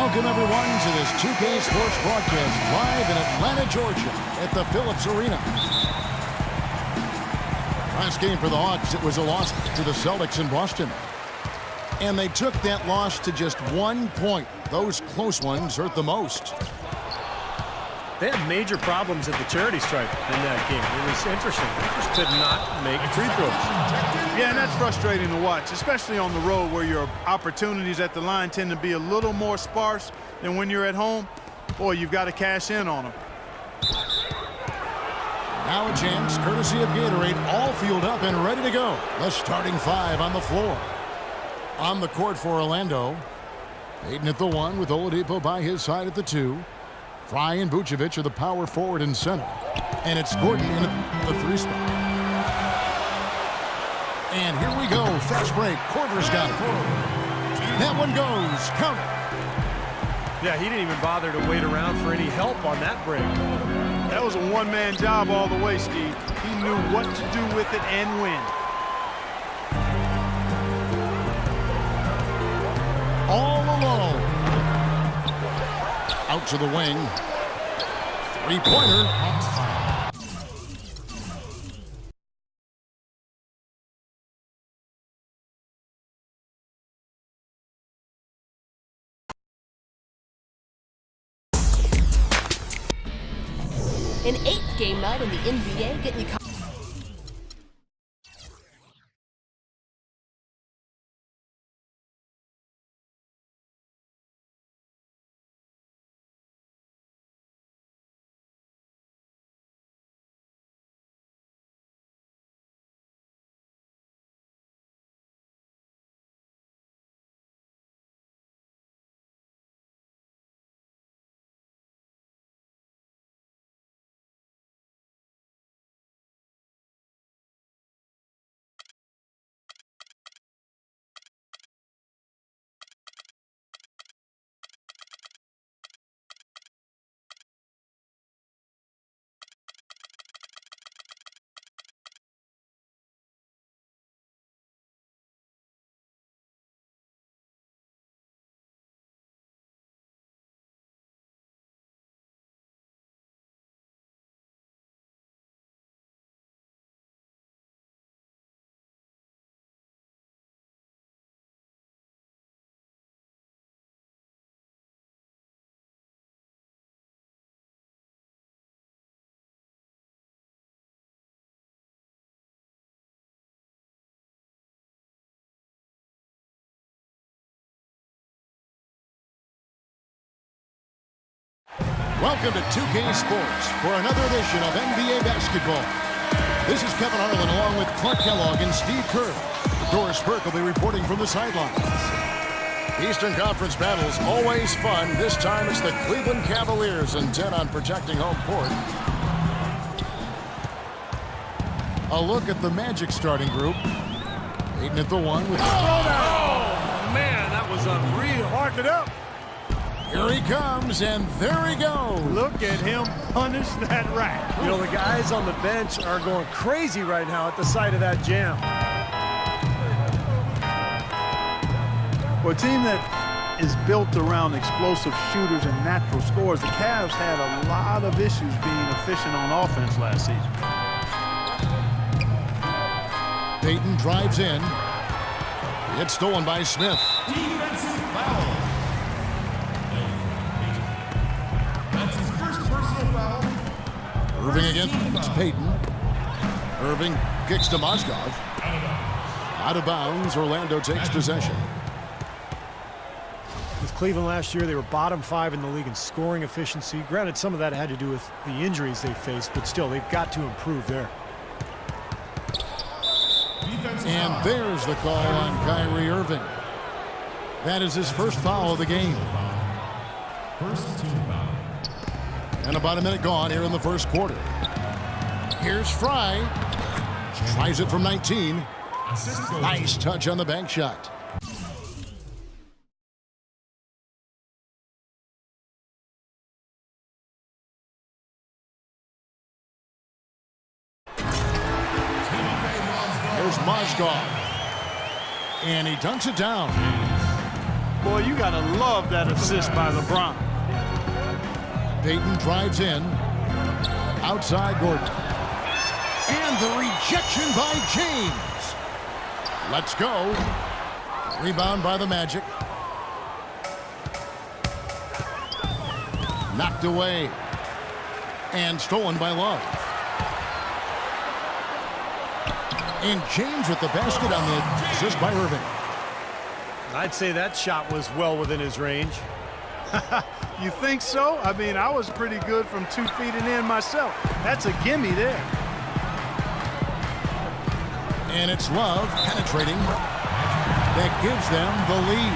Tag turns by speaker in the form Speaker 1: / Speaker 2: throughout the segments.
Speaker 1: Welcome, everyone, to this 2K Sports broadcast live in Atlanta, Georgia at the Phillips Arena. Last game for the Hawks, it was a loss to the Celtics in Boston. And they took that loss to just 1 point. Those close ones hurt the most.
Speaker 2: They had major problems at the charity stripe in that game. It was interesting. They just could not make free throws.
Speaker 3: Yeah, and that's frustrating to watch, especially on the road where your opportunities at the line tend to be a little more sparse than when you're at home. Boy, you've got to cash in on them.
Speaker 1: Now a chance, courtesy of Gatorade, all fueled up and ready to go. The starting five on the floor. On the court for Orlando. Ayton at the 1 with Oladipo by his side at the 2. Fry and Vucevic are the power forward and center. And it's Gordon in the 3 spot. And here we go. Fast break. Korver's got it. That one goes. Count it.
Speaker 2: Yeah, he didn't even bother to wait around for any help on that break.
Speaker 3: That was a one-man job all the way, Steve. He knew what to do with it and when.
Speaker 1: All alone. Out to the wing. Three-pointer.
Speaker 4: An 8-game night in the NBA getting you
Speaker 1: Welcome to 2K Sports for another edition of NBA basketball. This is Kevin Harlan along with Clark Kellogg and Steve Kerr. Doris Burke will be reporting from the sidelines. Eastern Conference battles always fun. This time it's the Cleveland Cavaliers intent on protecting home court. A look at the Magic starting group. Ayton at the 1 with...
Speaker 2: Oh, man, that was unreal.
Speaker 3: Mark it up.
Speaker 1: Here he comes, and there he goes.
Speaker 3: Look at him punish that rack.
Speaker 2: You know, the guys on the bench are going crazy right now at the sight of that jam.
Speaker 3: For a team that is built around explosive shooters and natural scorers, the Cavs had a lot of issues being efficient on offense last season.
Speaker 1: Payton drives in. It's stolen by Smith.
Speaker 5: Defensive foul. That's his first personal foul.
Speaker 1: Irving against Payton. Irving kicks to Mozgov. Out of bounds, Orlando takes possession.
Speaker 2: With Cleveland last year, they were bottom 5 in the league in scoring efficiency. Granted, some of that had to do with the injuries they faced, but still, they've got to improve there.
Speaker 1: And there's the call on Kyrie Irving. That is his first foul of the game.
Speaker 5: First team foul.
Speaker 1: And about a minute gone here in the first quarter. Here's Fry. Tries it from 19. Nice touch on the bank shot. There's Mozgov. And he dunks it down.
Speaker 3: Boy, you got to love that assist by LeBron.
Speaker 1: Payton drives in. Outside Gordon. And the rejection by James. Let's go. Rebound by the Magic. Knocked away. And stolen by Love. And James with the basket on the assist by Irving.
Speaker 2: I'd say that shot was well within his range.
Speaker 3: You think so? I mean, I was pretty good from 2 feet and in myself. That's a gimme there.
Speaker 1: And it's Love penetrating. That gives them the lead.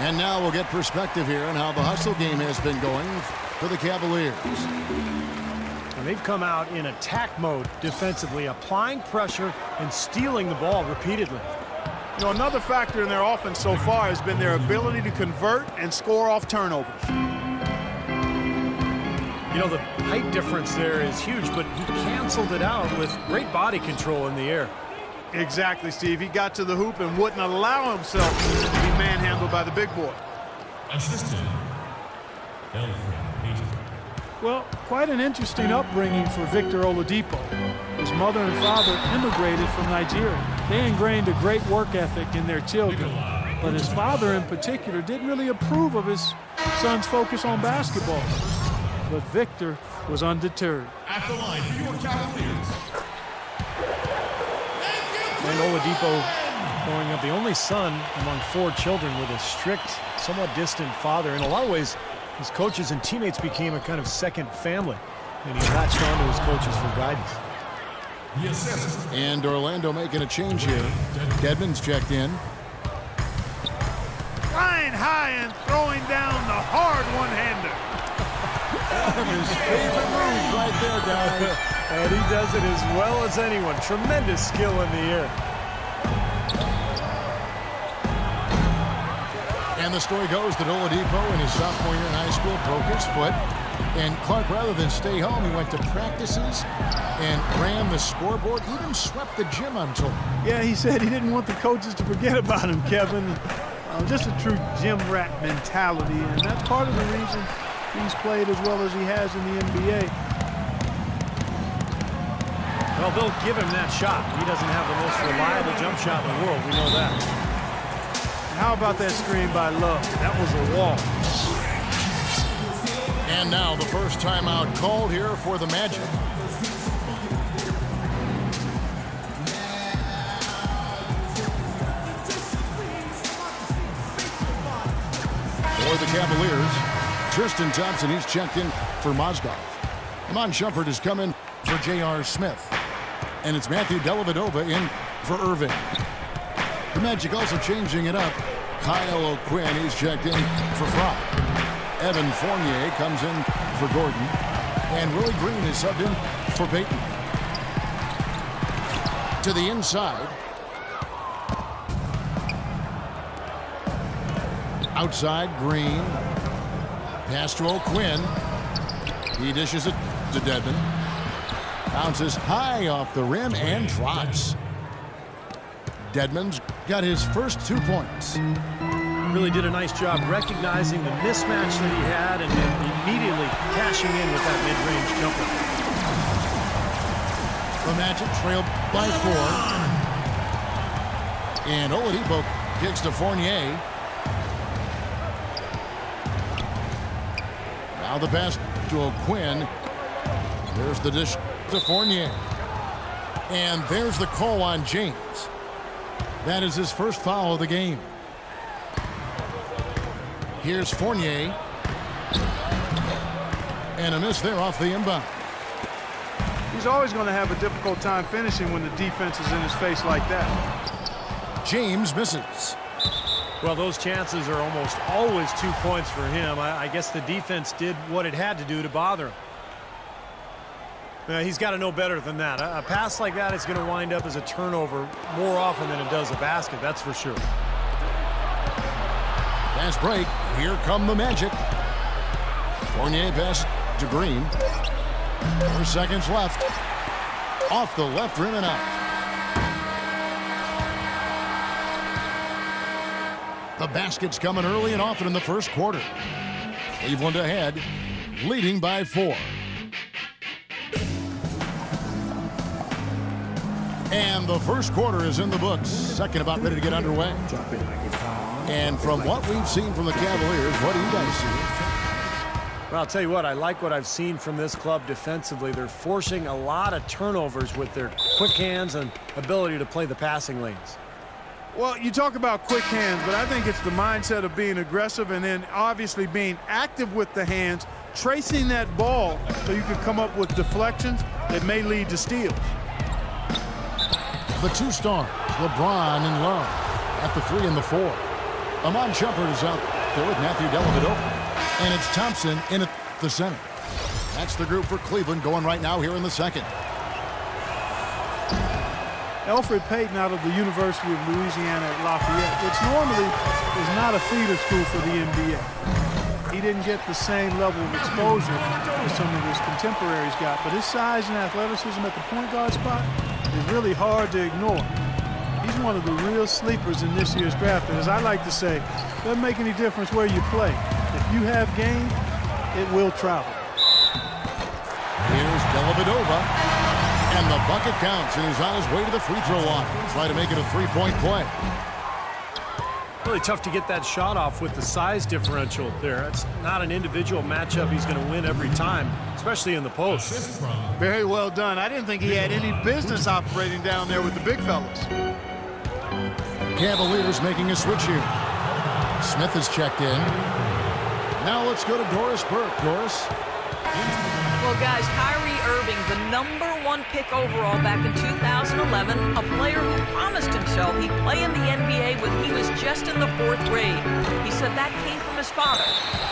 Speaker 1: And now we'll get perspective here on how the hustle game has been going for the Cavaliers.
Speaker 2: And they've come out in attack mode defensively, applying pressure and stealing the ball repeatedly.
Speaker 3: You know, another factor in their offense so far has been their ability to convert and score off turnovers.
Speaker 2: You know, the height difference there is huge, but he canceled it out with great body control in the air.
Speaker 3: Exactly, Steve. He got to the hoop and wouldn't allow himself to be manhandled by the big boy.
Speaker 5: Assistant, Elfrid Payton.
Speaker 3: Well, quite an interesting upbringing for Victor Oladipo. His mother and father immigrated from Nigeria. They ingrained a great work ethic in their children. But his father in particular didn't really approve of his son's focus on basketball. But Victor was undeterred.
Speaker 5: At the line for your Cavaliers.
Speaker 2: And Oladipo growing up the only son among 4 children with a strict, somewhat distant father. In a lot of ways, his coaches and teammates became a kind of second family, and he latched on to his coaches for guidance.
Speaker 5: The assist.
Speaker 1: And Orlando making a change here. Dedmon's checked in.
Speaker 3: Flying high and throwing down the hard one-hander.
Speaker 1: His favorite move right there, guys.
Speaker 2: And he does it as well as anyone. Tremendous skill in the air.
Speaker 1: And the story goes that Oladipo in his sophomore year in high school broke his foot. And Clark, rather than stay home, he went to practices and ran the scoreboard, even swept the gym, I'm told.
Speaker 3: Yeah, he said he didn't want the coaches to forget about him, Kevin. Just a true gym rat mentality, and that's part of the reason he's played as well as he has in the NBA.
Speaker 2: Well, they'll give him that shot. He doesn't have the most reliable jump shot in the world. We know that.
Speaker 3: How about that screen by Love? That was a wall.
Speaker 1: And now the first timeout called here for the Magic. For the Cavaliers, Tristan Thompson, he's checked in for Mozgov. Iman Shumpert has come in for J.R. Smith. And it's Matthew Dellavedova in for Irving. The Magic also changing it up. Kyle O'Quinn, he's checked in for Fromm. Evan Fournier comes in for Gordon. And Willie Green is subbed in for Payton. To the inside. Outside, Green. Pass to O'Quinn. He dishes it to Dedmon. Bounces high off the rim and drops. Dedmon's got his first 2 points.
Speaker 2: Really did a nice job recognizing the mismatch that he had and then immediately cashing in with that mid-range jumper.
Speaker 1: The Magic trailed by 4. And Oladipo kicks to Fournier. Now the pass to O'Quinn. There's the dish to Fournier. And there's the call on James. That is his first foul of the game. Here's Fournier. And a miss there off the inbound.
Speaker 3: He's always going to have a difficult time finishing when the defense is in his face like that.
Speaker 1: James misses.
Speaker 2: Well, those chances are almost always 2 points for him. I guess the defense did what it had to do to bother him. He's got to know better than that. A pass like that is going to wind up as a turnover more often than it does a basket, that's for sure.
Speaker 1: Fast break. Here come the Magic. Fournier pass to Green. 4 seconds left. Off the left rim and out. The basket's coming early and often in the first quarter. Cleveland ahead, leading by 4. And the first quarter is in the books. Second about ready to get underway. And from what we've seen from the Cavaliers, what do you guys see?
Speaker 2: Well, I'll tell you what, I like what I've seen from this club defensively. They're forcing a lot of turnovers with their quick hands and ability to play the passing lanes.
Speaker 3: Well, you talk about quick hands, but I think it's the mindset of being aggressive and then obviously being active with the hands, tracing that ball so you can come up with deflections that may lead to steals.
Speaker 1: The 2 stars, LeBron and Love, at the 3 and the 4. Amon Shumpert is out there with Matthew Dellavedova. And it's Thompson in at the center. That's the group for Cleveland going right now here in the second.
Speaker 3: Elfrid Payton out of the University of Louisiana at Lafayette, which normally is not a feeder school for the NBA. He didn't get the same level of exposure as some of his contemporaries got, but his size and athleticism at the point guard spot is really hard to ignore. He's one of the real sleepers in this year's draft, and as I like to say, it doesn't make any difference where you play. If you have game, it will travel.
Speaker 1: Here's Dellavedova, and the bucket counts, and he's on his way to the free throw line. Try to make it a 3-point play.
Speaker 2: Really tough to get that shot off with the size differential there. It's not an individual matchup he's going to win every time, especially in the post.
Speaker 3: Very well done. I didn't think he had any business operating down there with the big fellas.
Speaker 1: Cavaliers making a switch here. Smith is checked in. Now let's go to Doris Burke. Doris?
Speaker 6: Well, guys, Kyrie Irving, the #1 pick overall back in 2011, a player who promised himself he'd play in the NBA when he was just in the 4th grade. He said that came from his father.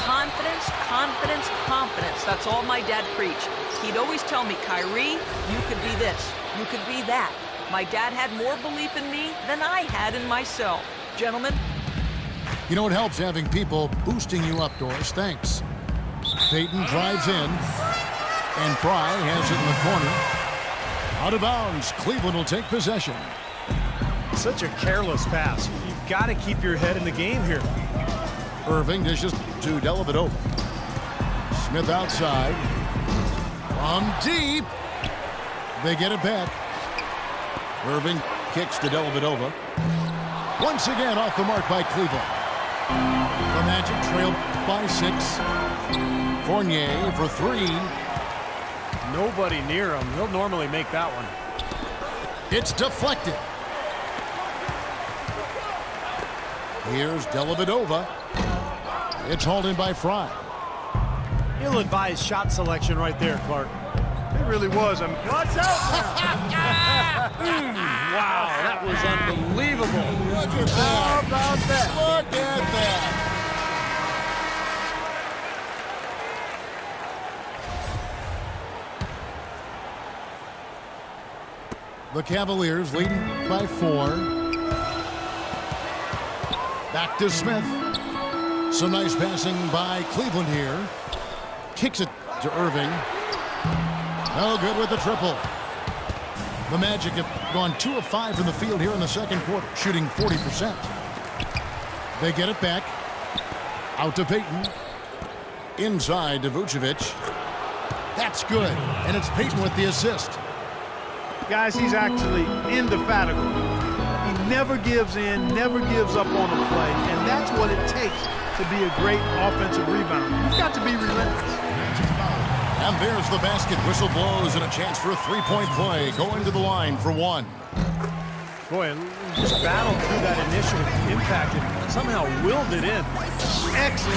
Speaker 6: Confidence, confidence, confidence. That's all my dad preached. He'd always tell me, Kyrie, you could be this, you could be that. My dad had more belief in me than I had in myself. Gentlemen.
Speaker 1: You know, it helps having people boosting you up, Doris. Thanks. Payton drives in, and Fry has it in the corner. Out of bounds. Cleveland will take possession.
Speaker 2: Such a careless pass. You've got to keep your head in the game here.
Speaker 1: Irving dishes to Dellavedova. Smith outside. From deep. They get it back. Irving kicks to Dellavedova. Once again off the mark by Cleveland. The Magic trail by 6. Fournier for 3.
Speaker 2: Nobody near him. He'll normally make that one.
Speaker 1: It's deflected. Here's Dellavedova. It's hauled in by Fry.
Speaker 2: Ill-advised shot selection right there, Clark.
Speaker 3: It really was. Watch out
Speaker 2: Wow, that was unbelievable.
Speaker 1: Look at that.
Speaker 3: How about that?
Speaker 1: Look at that. The Cavaliers leading by 4. Back to Smith. Some nice passing by Cleveland here. Kicks it to Irving. No good with the triple. The Magic have gone 2 of 5 from the field here in the second quarter, shooting 40%. They get it back. Out to Payton. Inside to Vucevic. That's good. And it's Payton with the assist.
Speaker 3: Guys, he's actually indefatigable. He never gives in, never gives up on a play, and that's what it takes to be a great offensive rebounder. You've got to be relentless.
Speaker 1: And there's the basket. Whistle blows and a chance for a 3-point play. Going to the line for 1.
Speaker 2: Boy, just battled through that initial impact and somehow willed it in.
Speaker 3: Excellent